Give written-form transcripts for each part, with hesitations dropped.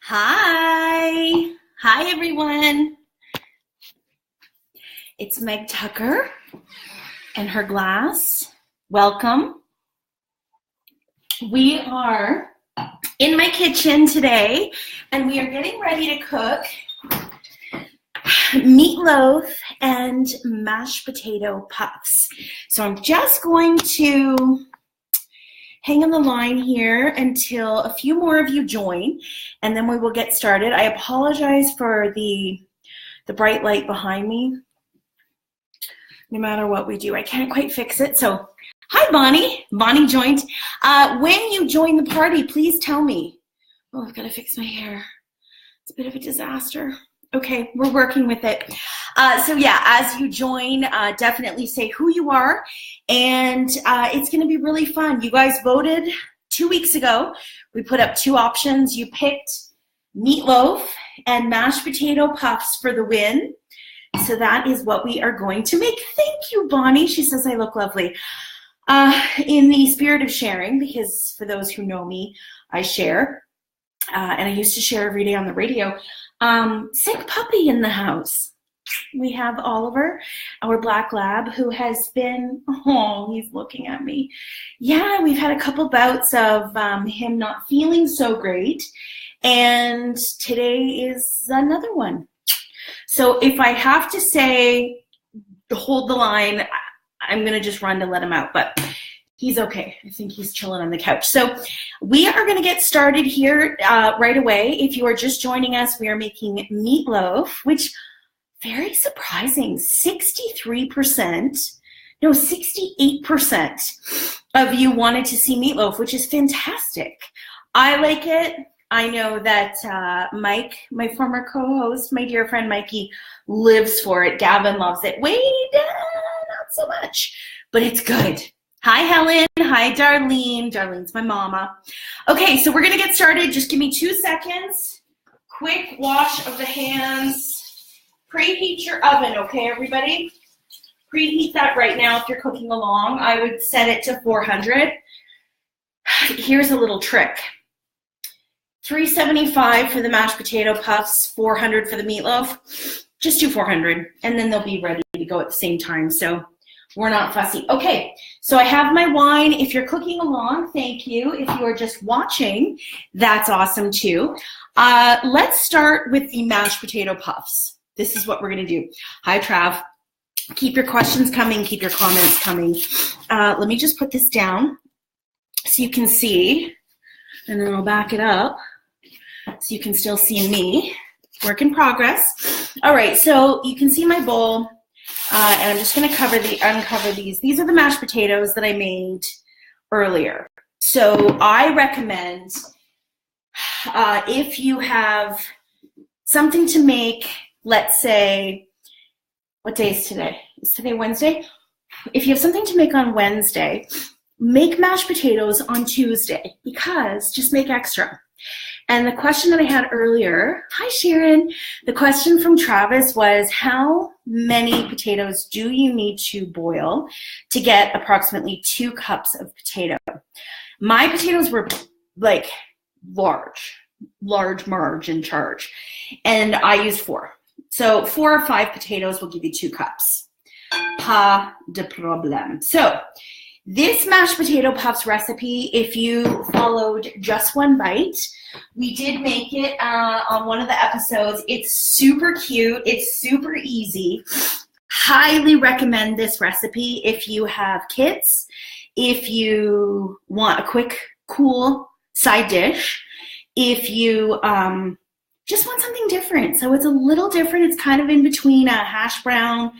Hi. Hi, everyone. It's Meg Tucker and her glass. Welcome. We are in my kitchen today, and we are getting ready to cook meatloaf and mashed potato puffs. So I'm just going to hang on the line here until a few more of you join, and then we will get started. I apologize for the bright light behind me. No matter what we do, I can't quite fix it. So, hi, Bonnie. Bonnie joined. When you join the party, please tell me. Oh, I've got to fix my hair. It's a bit of a disaster. Okay, we're working with it. So yeah, as you join, definitely say who you are, and it's going to be really fun. You guys voted 2 weeks ago. We put up two options. You picked meatloaf and mashed potato puffs for the win. So that is what we are going to make. Thank you, Bonnie. She says I look lovely. In the spirit of sharing, because for those who know me, I share, and I used to share every day on the radio. Sick puppy in the house. We have Oliver, our black lab, who has been, oh, he's looking at me. Yeah, we've had a couple bouts of him not feeling so great, and today is another one. So if I have to say, hold the line, I'm going to just run to let him out, but he's okay. I think he's chilling on the couch. So we are going to get started here right away. If you are just joining us, we are making meatloaf, which, very surprising, 68% of you wanted to see meatloaf, which is fantastic. I like it. I know that Mike, my former co-host, my dear friend Mikey, lives for it. Gavin loves it. Wade, not so much, but it's good. Hi, Helen. Hi, Darlene. Darlene's my mama. Okay, so we're going to get started. Just give me 2 seconds. Quick wash of the hands. Preheat your oven, okay, everybody? Preheat that right now if you're cooking along. I would set it to 400. Here's a little trick. 375 for the mashed potato puffs, 400 for the meatloaf. Just do 400, and then they'll be ready to go at the same time, so we're not fussy. Okay, so I have my wine. If you're cooking along, thank you. If you are just watching, that's awesome too. Let's start with the mashed potato puffs. This is what we're gonna do. Hi, Trav. Keep your questions coming, keep your comments coming. Let me just put this down so you can see, and then I'll back it up so you can still see me. Work in progress. All right, so you can see my bowl. And I'm just going to uncover these. These are the mashed potatoes that I made earlier. So I recommend if you have something to make, let's say, what day is today? Is today Wednesday? If you have something to make on Wednesday, make mashed potatoes on Tuesday, because just make extra. And the question that I had earlier, hi Sharon, the question from Travis was, how many potatoes do you need to boil to get approximately 2 cups of potato? My potatoes were like large marge in charge, and I used 4. So 4 or 5 potatoes will give you 2 cups. Pas de problème. So this mashed potato puffs recipe, if you followed Just One Bite, we did make it on one of the episodes. It's super cute. It's super easy. Highly recommend this recipe if you have kids, if you want a quick, cool side dish, if you just want something different. So it's a little different. It's kind of in between a hash brown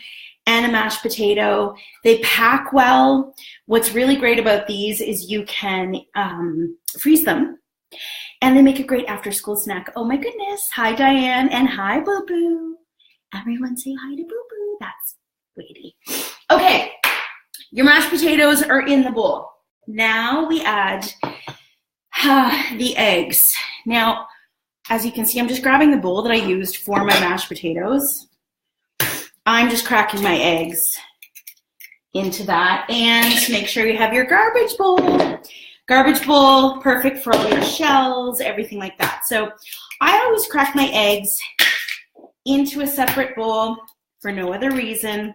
and a mashed potato. They pack well. What's really great about these is you can freeze them, and they make a great after-school snack. Oh my goodness. Hi, Diane, and hi, Boo Boo. Everyone say hi to Boo Boo. That's Lady. Okay, your mashed potatoes are in the bowl. Now we add the eggs. Now, as you can see, I'm just grabbing the bowl that I used for my mashed potatoes. I'm just cracking my eggs into that, and make sure you have your garbage bowl. Garbage bowl, perfect for all your shells, everything like that. So I always crack my eggs into a separate bowl for no other reason.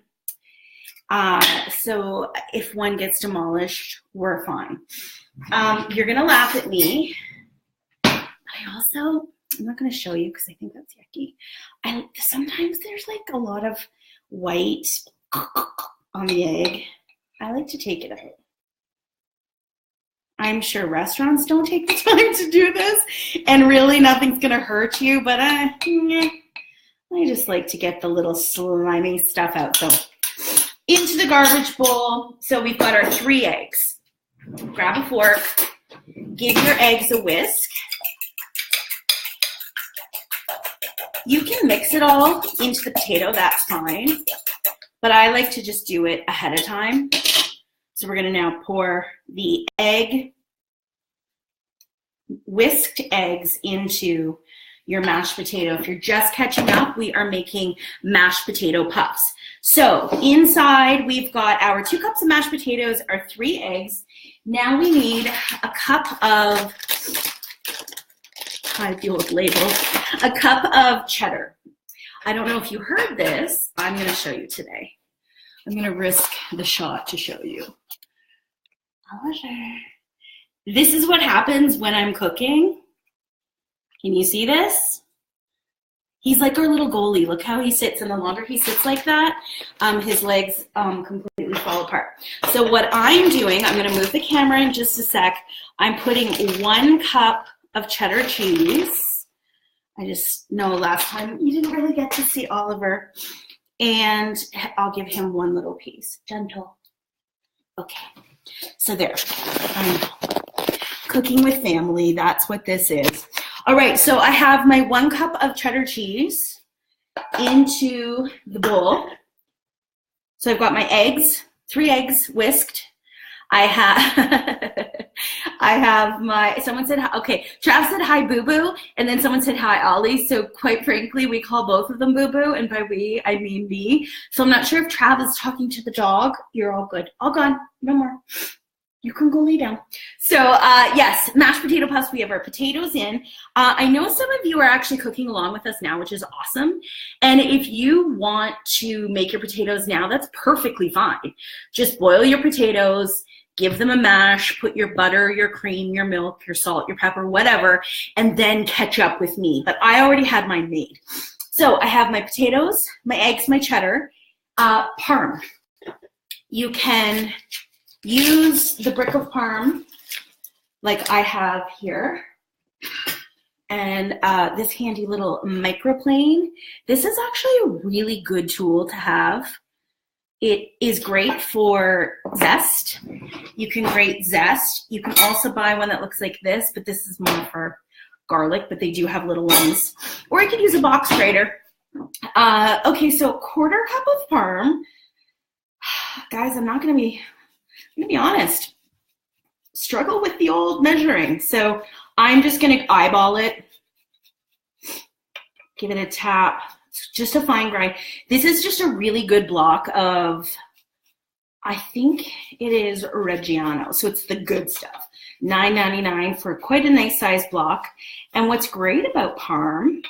So if one gets demolished, we're fine. You're gonna laugh at me. I'm not gonna show you because I think that's yucky. Sometimes there's like a lot of white on the egg. I like to take it out. I'm sure restaurants don't take the time to do this, and really nothing's gonna hurt you, but I just like to get the little slimy stuff out. So into the garbage bowl. So we've got our 3 eggs. Grab a fork, give your eggs a whisk. You can mix it all into the potato, that's fine. But I like to just do it ahead of time. So we're gonna now pour the whisked eggs into your mashed potato. If you're just catching up, we are making mashed potato puffs. So inside we've got our 2 cups of mashed potatoes, our 3 eggs. Now we need a cup of, I deal with labels, a cup of cheddar. I don't know if you heard this. I'm gonna show you today. I'm gonna risk the shot to show you. This is what happens when I'm cooking. Can you see this? He's like our little goalie. Look how he sits, and the longer he sits like that, his legs completely fall apart. So what I'm doing, I'm gonna move the camera in just a sec. I'm putting 1 cup of cheddar cheese. I just know last time you didn't really get to see Oliver. And I'll give him 1 little piece. Gentle. Okay, so there. I'm cooking with family, that's what this is. All right, so I have my 1 cup of cheddar cheese into the bowl. So I've got my eggs, 3 eggs whisked. I have someone said, okay, Trav said hi, boo-boo, and then someone said hi, Ollie. So quite frankly, we call both of them boo-boo, and by we, I mean me. So I'm not sure if Trav is talking to the dog. You're all good. All gone, no more. You can go lay down. So yes, mashed potato puffs, we have our potatoes in. I know some of you are actually cooking along with us now, which is awesome. And if you want to make your potatoes now, that's perfectly fine. Just boil your potatoes, give them a mash, put your butter, your cream, your milk, your salt, your pepper, whatever, and then catch up with me. But I already had mine made. So I have my potatoes, my eggs, my cheddar, parm. You can use the brick of parm like I have here, and this handy little microplane. This is actually a really good tool to have. It is great for zest. You can grate zest. You can also buy one that looks like this, but this is more for garlic, but they do have little ones. Or you could use a box grater. Okay, so 1/4 cup of parm. Guys, I'm gonna be honest, struggle with the old measuring. So I'm just gonna eyeball it, give it a tap. It's just a fine grind. This is just a really good block of, I think it is Reggiano. So it's the good stuff. $9.99 for quite a nice size block. And what's great about parm,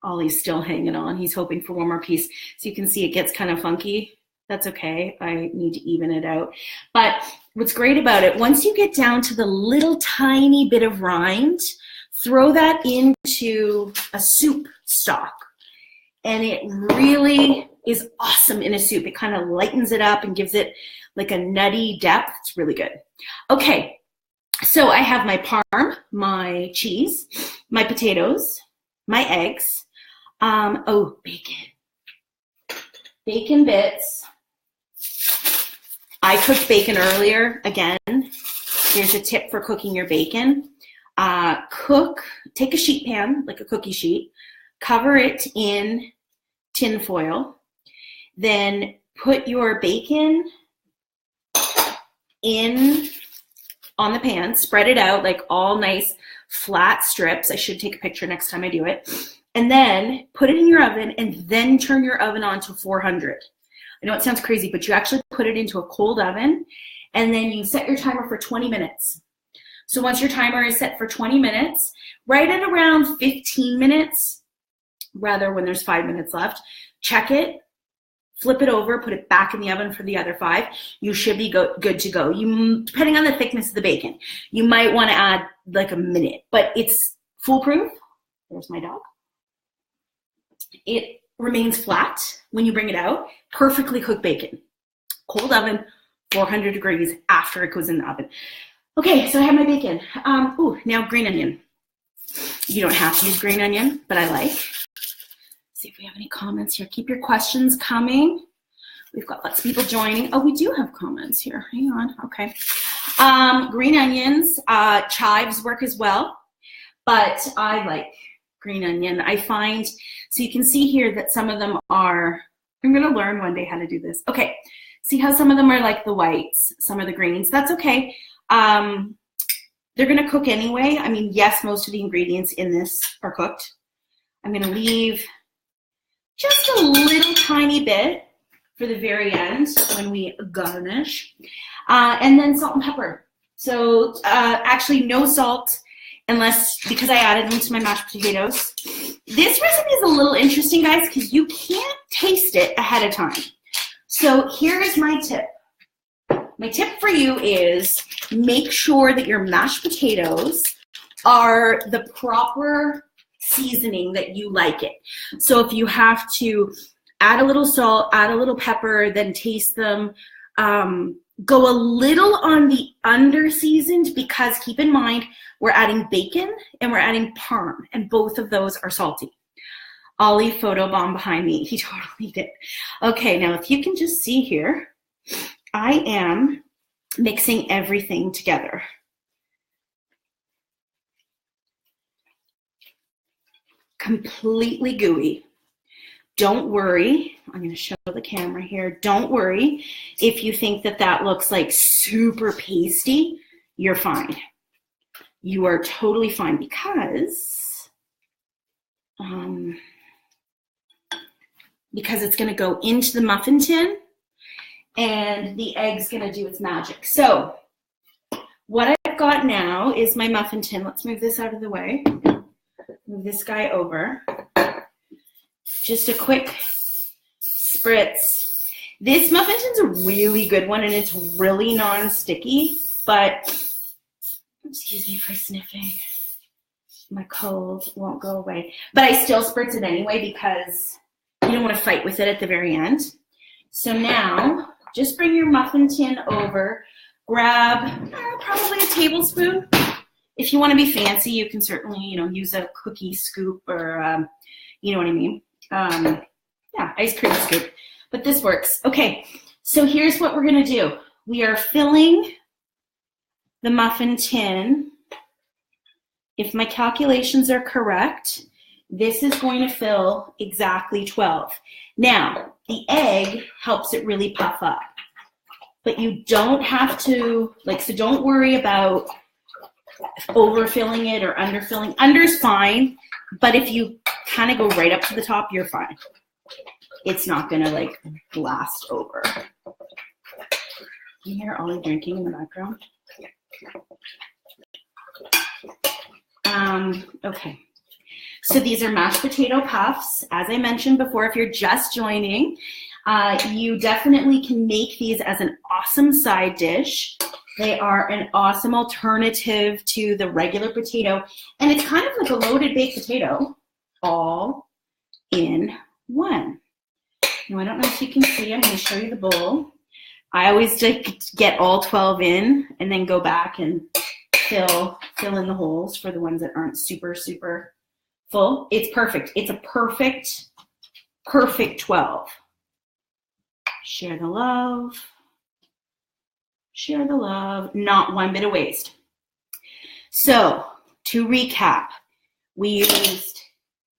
Ollie's still hanging on. He's hoping for 1 more piece. So you can see it gets kind of funky. That's okay. I need to even it out. But what's great about it, once you get down to the little tiny bit of rind, throw that into a soup stock. And it really is awesome in a soup. It kind of lightens it up and gives it like a nutty depth. It's really good. Okay, so I have my parm, my cheese, my potatoes, my eggs. Oh, bacon. Bacon bits. I cooked bacon earlier. Again, here's a tip for cooking your bacon. Take a sheet pan, like a cookie sheet, cover it in tin foil, then put your bacon in on the pan, spread it out like all nice flat strips. I should take a picture next time I do it. And then put it in your oven and then turn your oven on to 400. I know it sounds crazy, but you actually put it into a cold oven and then you set your timer for 20 minutes. So once your timer is set for 20 minutes, right at around 15 minutes, rather when there's 5 minutes left, check it, flip it over, put it back in the oven for the other 5. You should be good to go. Depending on the thickness of the bacon, you might want to add like a minute, but it's foolproof. There's my dog. It remains flat when you bring it out. Perfectly cooked bacon. Cold oven, 400 degrees after it goes in the oven. Okay, so I have my bacon. Now green onion. You don't have to use green onion, but I like. See if we have any comments here. Keep your questions coming. We've got lots of people joining. Oh, we do have comments here. Hang on. Okay. Green onions, chives work as well, but I like green onion. I find, so you can see here that some of them are, I'm going to learn one day how to do this. Okay. See how some of them are like the whites, some are the greens. That's okay. They're going to cook anyway. I mean, yes, most of the ingredients in this are cooked. I'm going to leave just a little tiny bit for the very end when we garnish. And then salt and pepper. So actually no salt because I added them to my mashed potatoes. This recipe is a little interesting, guys, because you can't taste it ahead of time. So here is my tip. My tip for you is make sure that your mashed potatoes are the proper seasoning that you like it. So if you have to add a little salt, add a little pepper, then taste them, go a little on the under-seasoned, because keep in mind, we're adding bacon and we're adding parm, and both of those are salty. Ollie photobomb behind me. He totally did. Okay, now if you can just see here, I am mixing everything together. Completely gooey. Don't worry. I'm going to show the camera here. Don't worry if you think that that looks like super pasty. You're fine. You are totally fine because it's going to go into the muffin tin and the egg's going to do its magic. So what I've got now is my muffin tin. Let's move this out of the way. Move this guy over. Just a quick spritz. This muffin tin's a really good one, and it's really non-sticky, but excuse me for sniffing. My cold won't go away. But I still spritz it anyway because you don't want to fight with it at the very end. So now, just bring your muffin tin over. Grab probably a tablespoon. If you want to be fancy, you can certainly, use a cookie scoop or, you know what I mean. Ice cream scoop. But this works. Okay, so here's what we're going to do. We are filling the muffin tin. If my calculations are correct, this is going to fill exactly 12. Now, the egg helps it really puff up. But you don't have to, so don't worry about overfilling it or underfilling. Under's fine, but if you kind of go right up to the top, you're fine. It's not going to, blast over. You hear Ollie drinking in the background? Okay. So these are mashed potato puffs. As I mentioned before, if you're just joining, you definitely can make these as an awesome side dish. They are an awesome alternative to the regular potato. And it's kind of like a loaded baked potato all in one. Now, I don't know if you can see. I'm going to show you the bowl. I always get all 12 in and then go back and fill in the holes for the ones that aren't super, super full. It's perfect. It's a perfect 12. Share the love. Share the love. Not one bit of waste. So, to recap, we used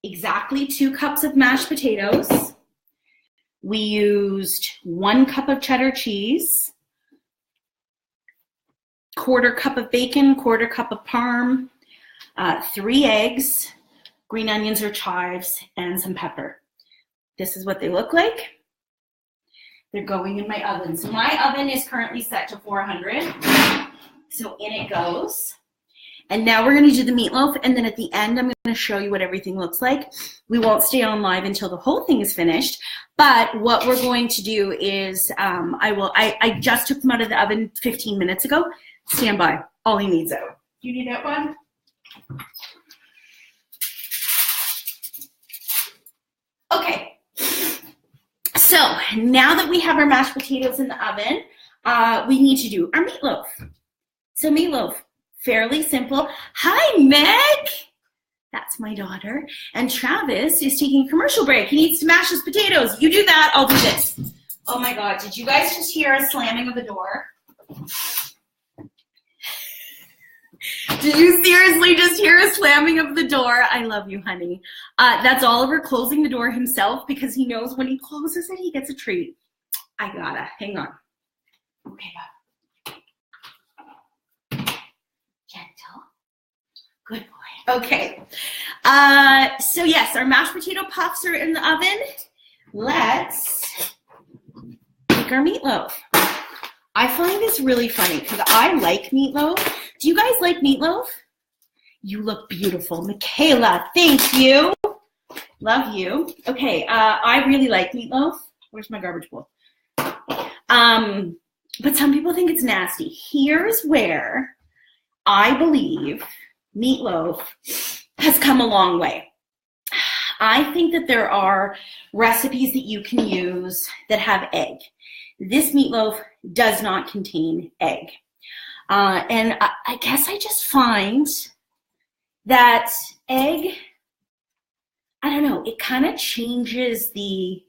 exactly 2 cups of mashed potatoes. We used 1 cup of cheddar cheese, 1/4 cup of bacon, 1/4 cup of parm, 3 eggs, green onions or chives, and some pepper. This is what they look like. They're going in my oven. So my oven is currently set to 400. So in it goes. And now we're going to do the meatloaf, and then at the end, I'm going to show you what everything looks like. We won't stay on live until the whole thing is finished, but what we're going to do is I just took them out of the oven 15 minutes ago. Stand by. All he needs out. Do you need that one? Okay. So now that we have our mashed potatoes in the oven, we need to do our meatloaf. So meatloaf. Fairly simple. Hi, Meg. That's my daughter. And Travis is taking a commercial break. He needs to mash his potatoes. You do that, I'll do this. Oh my God, did you guys just hear a slamming of the door? Did you seriously just hear a slamming of the door? I love you, honey. That's Oliver closing the door himself because he knows when he closes it, he gets a treat. I gotta, hang on. Okay, gentle. Good boy. Okay. So yes, our mashed potato puffs are in the oven. Let's make our meatloaf. I find this really funny because I like meatloaf. Do you guys like meatloaf? You look beautiful. Michaela, thank you. Love you. Okay, I really like meatloaf. Where's my garbage bowl? But some people think it's nasty. Here's where I believe meatloaf has come a long way. I think that there are recipes that you can use that have egg. This meatloaf does not contain egg. And I guess I just find that egg, I don't know, it kind of changes the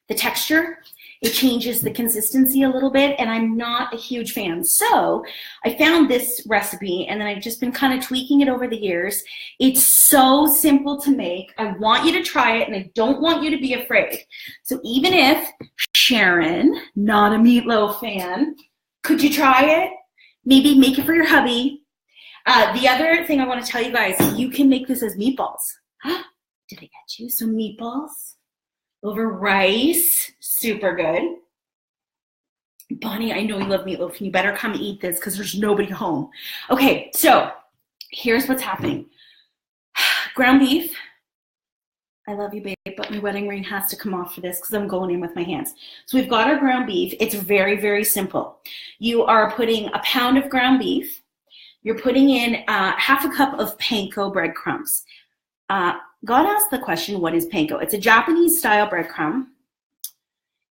texture. It changes the consistency a little bit, and I'm not a huge fan. So I found this recipe, and then I've just been kind of tweaking it over the years. It's so simple to make. I want you to try it, and I don't want you to be afraid. So even if Sharon, not a meatloaf fan, could you try it? Maybe make it for your hubby. The other thing I want to tell you guys, you can make this as meatballs. Did I get you some meatballs? Over rice, super good. Bonnie, I know you love meatloaf, and you better come eat this because there's nobody home. Okay, so here's what's happening. Ground beef. I love you, babe, but my wedding ring has to come off for this because I'm going in with my hands. So we've got our ground beef. It's very, very simple. You are putting a pound of ground beef. You're putting in half a cup of panko breadcrumbs. God asked the question, what is panko? It's a Japanese style breadcrumb.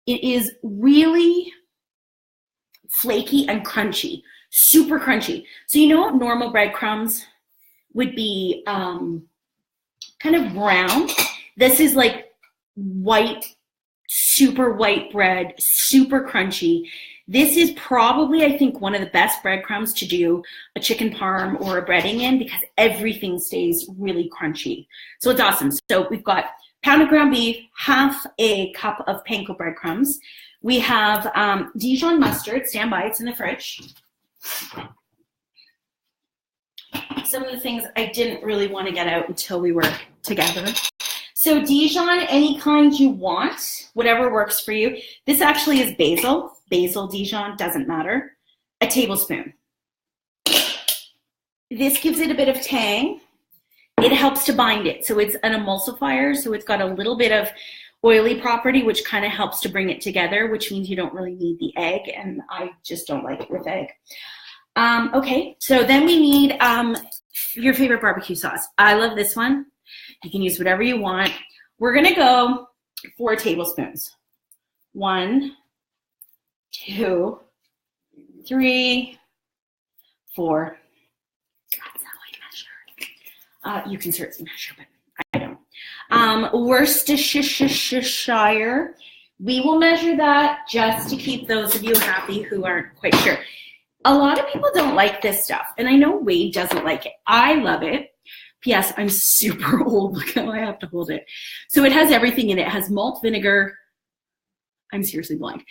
It is really flaky and crunchy, super crunchy. So you know what normal breadcrumbs would be kind of brown? This is like white, super white bread, super crunchy. This is probably, I think, one of the best breadcrumbs to do a chicken parm or a breading in because everything stays really crunchy. So it's awesome. So we've got pound of ground beef, half a cup of panko breadcrumbs. We have Dijon mustard. Stand by, it's in the fridge. Some of the things I didn't really want to get out until we were together. So Dijon, any kind you want, whatever works for you. This actually is basil. Basil, Dijon, doesn't matter. A tablespoon. This gives it a bit of tang. It helps to bind it. So it's an emulsifier, so it's got a little bit of oily property, which kind of helps to bring it together, which means you don't really need the egg, and I just don't like it with egg. Okay, so then we need your favorite barbecue sauce. I love this one. You can use whatever you want. We're gonna go 4 tablespoons. 1, 2, 3, 4. That's how I measure. You can certainly measure, but I don't. Worcestershire. We will measure that just to keep those of you happy who aren't quite sure. A lot of people don't like this stuff, and I know Wade doesn't like it. I love it. P.S. I'm super old. Look how I have to hold it. So it has everything in it. It has malt vinegar. I'm seriously blind.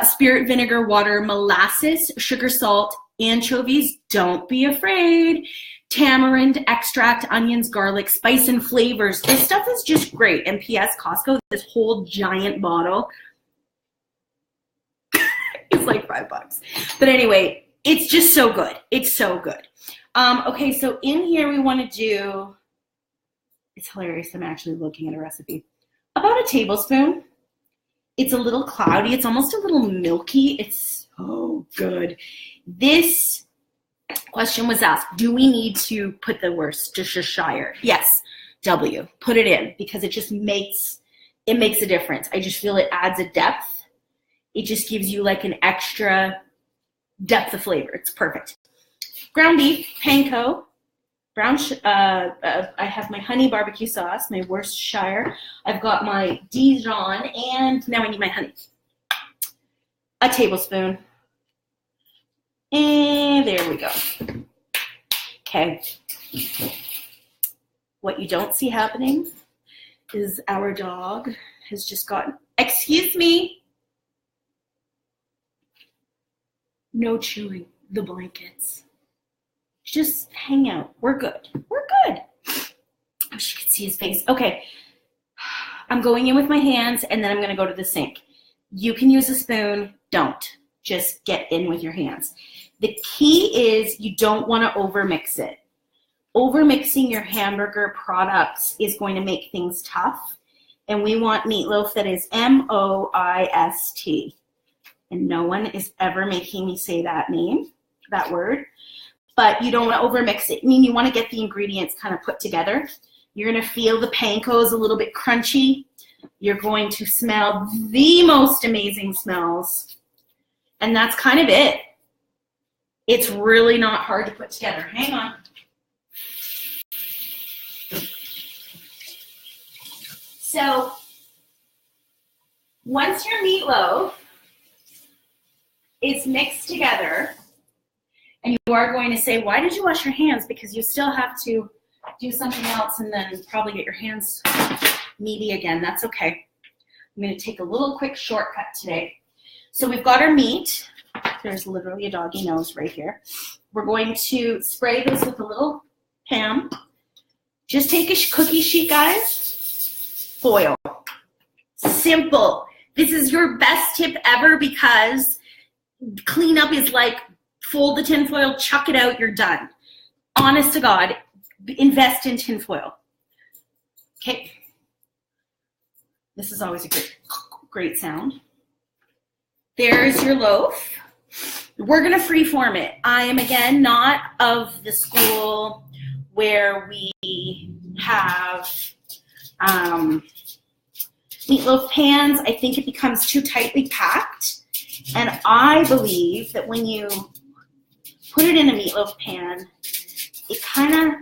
Spirit vinegar, water, molasses, sugar, salt, anchovies. Don't be afraid. Tamarind extract, onions, garlic, spice and flavors. This stuff is just great. And P.S. Costco, this whole giant bottle. It's like $5. But anyway, it's just so good. It's so good. Okay, so in here we want to do, it's hilarious, I'm actually looking at a recipe. About a tablespoon. It's a little cloudy. It's almost a little milky. It's so good. This question was asked, do we need to put the Worcestershire? Yes, W. Put it in because it just makes a difference. I just feel it adds a depth. It just gives you like an extra depth of flavor. It's perfect. Ground beef, panko, brown. I have my honey barbecue sauce, my Worcestershire. I've got my Dijon, and now I need my honey. A tablespoon. And there we go. Okay. What you don't see happening is our dog has just gotten, excuse me, no chewing the blankets. Just hang out. We're good. We're good. I wish you could see his face. Okay. I'm going in with my hands, and then I'm going to go to the sink. You can use a spoon. Don't. Just get in with your hands. The key is you don't want to overmix it. Overmixing your hamburger products is going to make things tough, and we want meatloaf that is M-O-I-S-T. And no one is ever making me say that name, that word. But you don't want to overmix it. I mean, you want to get the ingredients kind of put together. You're going to feel the panko is a little bit crunchy. You're going to smell the most amazing smells. And that's kind of it. It's really not hard to put together. Hang on. So once your meatloaf is mixed together, and you are going to say, why did you wash your hands? Because you still have to do something else and then probably get your hands meaty again. That's okay. I'm going to take a little quick shortcut today. So we've got our meat. There's literally a doggy nose right here. We're going to spray this with a little Pam. Just take a cookie sheet, guys. Foil. Simple. This is your best tip ever because cleanup is like fold the tinfoil, chuck it out, you're done. Honest to God, invest in tinfoil. Okay. This is always a great sound. There's your loaf. We're going to freeform it. I am, again, not of the school where we have meatloaf pans. I think it becomes too tightly packed. And I believe that when you put it in a meatloaf pan, it kind of,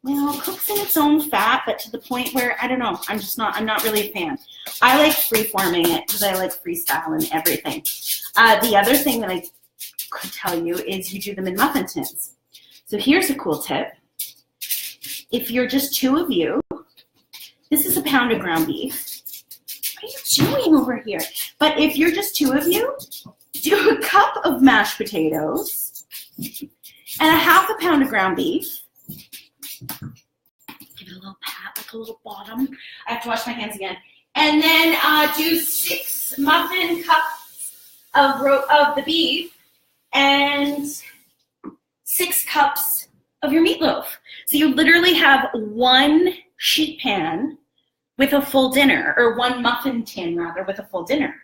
well, cooks in its own fat, but to the point where, I don't know, I'm not really a fan. I like freeforming it because I like freestyle and everything. The other thing that I could tell you is you do them in muffin tins. So here's a cool tip. If you're just two of you, this is a pound of ground beef. What are you doing over here? But if you're just two of you, do a cup of mashed potatoes and a half a pound of ground beef. Give it a little pat, like a little bottom. I have to wash my hands again. And then do 6 muffin cups of the beef and 6 cups of your meatloaf. So you literally have 1 sheet pan with a full dinner, or 1 muffin tin rather with a full dinner.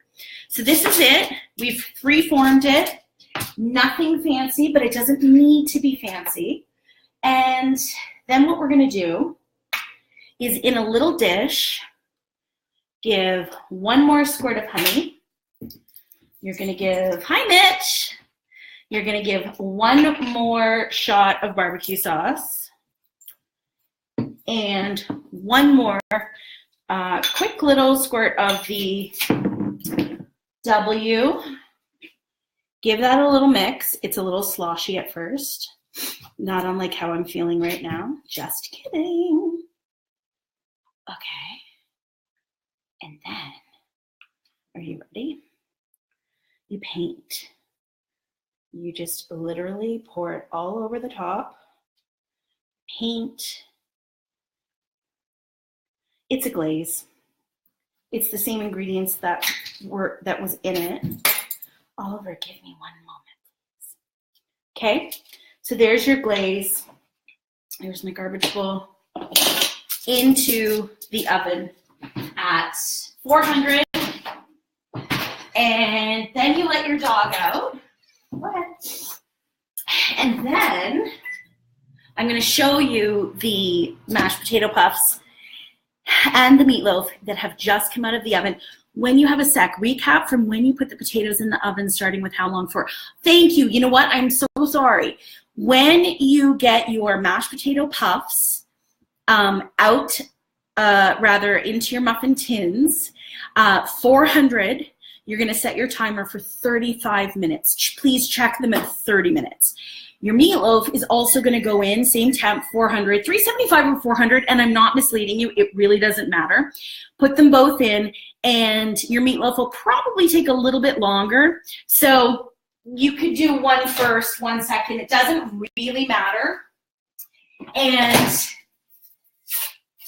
So this is it. We've freeformed it. Nothing fancy, but it doesn't need to be fancy. And then what we're going to do is in a little dish, give 1 more squirt of honey. You're going to give, hi Mitch. You're going to give 1 more shot of barbecue sauce. And 1 more quick little squirt of the W. Give that a little mix. It's a little sloshy at first. Not unlike how I'm feeling right now. Just kidding. Okay. And then, are you ready? You paint. You just literally pour it all over the top. Paint. It's a glaze. It's the same ingredients that was in it. Oliver, give me one moment. Okay, so there's your glaze. There's my garbage bowl. Into the oven at 400. And then you let your dog out. Go ahead. And then I'm going to show you the mashed potato puffs and the meatloaf that have just come out of the oven. When you have a sec, recap from when you put the potatoes in the oven, starting with how long for. Thank you. You know what? I'm so sorry. When you get your mashed potato puffs out, rather into your muffin tins, 400, you're going to set your timer for 35 minutes. Please check them at 30 minutes. Your meatloaf is also going to go in, same temp, 400, 375 or 400, and I'm not misleading you. It really doesn't matter. Put them both in, and your meatloaf will probably take a little bit longer. So you could do one first, 1 second. It doesn't really matter. And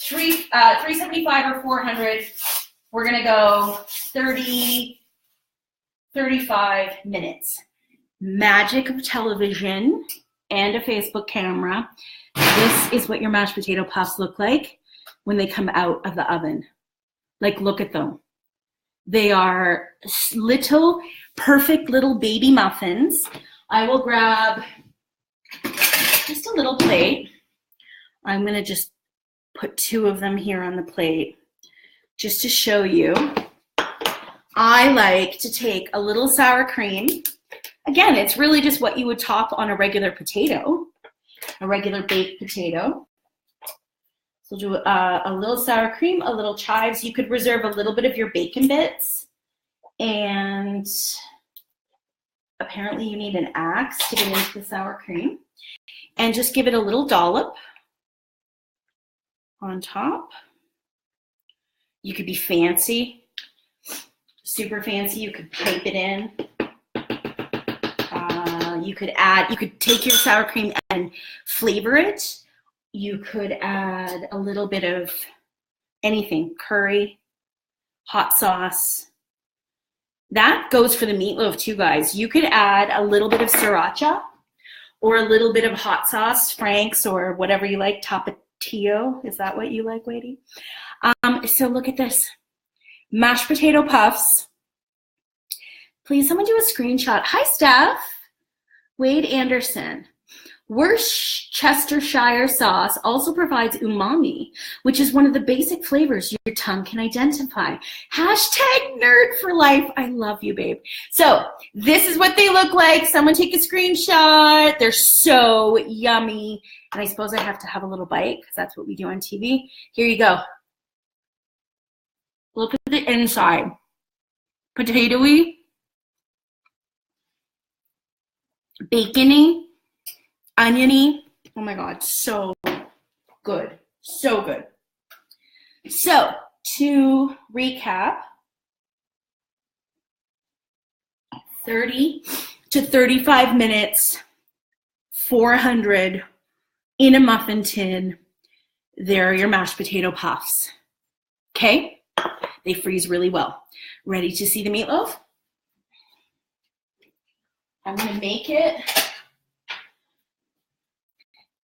375 or 400, we're going to go 35 minutes. Magic of television and a Facebook camera. This is what your mashed potato puffs look like when they come out of the oven. Like, look at them. They are little, perfect little baby muffins. I will grab just a little plate. I'm going to just put 2 of them here on the plate just to show you. I like to take a little sour cream. Again, it's really just what you would top on a regular potato, a regular baked potato. So do a little sour cream, a little chives. You could reserve a little bit of your bacon bits. And apparently you need an axe to get into the sour cream. And just give it a little dollop on top. You could be fancy, super fancy. You could pipe it in. You could take your sour cream and flavor it. You could add a little bit of anything, curry, hot sauce. That goes for the meatloaf too, guys. You could add a little bit of sriracha or a little bit of hot sauce, Frank's or whatever you like, Tapatio. Is that what you like, Wadey? So look at this. Mashed potato puffs. Please, someone do a screenshot. Hi, Steph. Wade Anderson. Worcestershire sauce also provides umami, which is one of the basic flavors your tongue can identify. Hashtag nerd for life. I love you, babe. So this is what they look like. Someone take a screenshot. They're so yummy. And I suppose I have to have a little bite because that's what we do on TV. Here you go. Look at the inside. Potatoey. Bacony, oniony. Oh my God, so good. So good. So to recap, 30 to 35 minutes, 400 in a muffin tin. There are your mashed potato puffs. Okay? They freeze really well. Ready to see the meatloaf? I'm going to make it.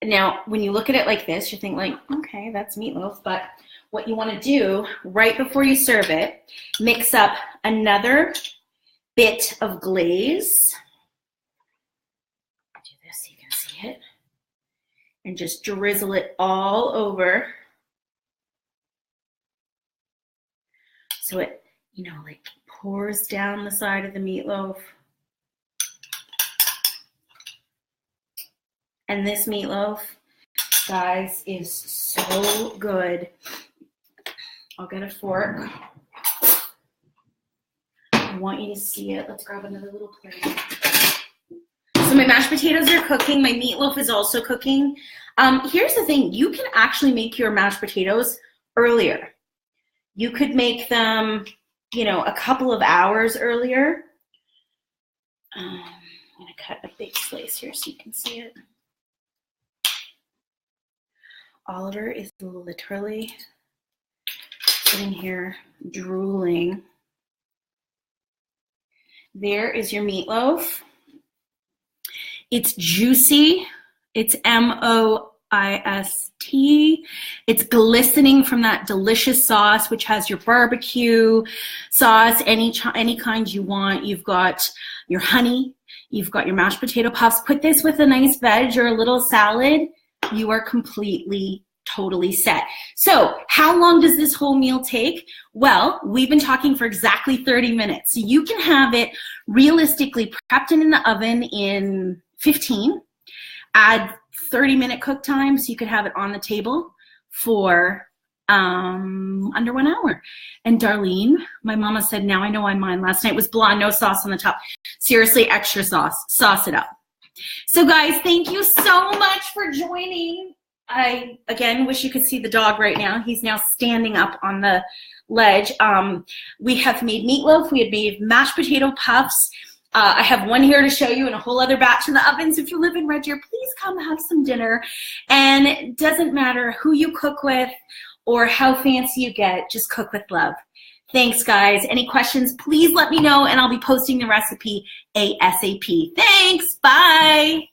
Now, when you look at it like this, you're thinking like, okay, that's meatloaf. But what you want to do right before you serve it, mix up another bit of glaze. Do this so you can see it. And just drizzle it all over. So it, like pours down the side of the meatloaf. And this meatloaf, guys, is so good. I'll get a fork. I want you to see it. Let's grab another little plate. So my mashed potatoes are cooking. My meatloaf is also cooking. Here's the thing. You can actually make your mashed potatoes earlier. You could make them, a couple of hours earlier. I'm going to cut a big slice here so you can see it. Oliver is literally sitting here drooling. There is your meatloaf. It's juicy. It's moist. It's glistening from that delicious sauce, which has your barbecue sauce, any kind you want. You've got your honey. You've got your mashed potato puffs. Put this with a nice veg or a little salad. You are completely, totally set. So how long does this whole meal take? Well, we've been talking for exactly 30 minutes. So you can have it realistically prepped in the oven in 15. Add 30-minute cook time so you could have it on the table for under 1 hour. And Darlene, my mama said, now I know why mine last night was blonde, no sauce on the top. Seriously, extra sauce. Sauce it up. So guys, thank you so much for joining. I, again, wish you could see the dog right now. He's now standing up on the ledge. We have made meatloaf. We had made mashed potato puffs. I have one here to show you and a whole other batch in the ovens. If you live in Red Deer, please come have some dinner. And it doesn't matter who you cook with or how fancy you get, just cook with love. Thanks, guys. Any questions, please let me know, and I'll be posting the recipe ASAP. Thanks. Bye.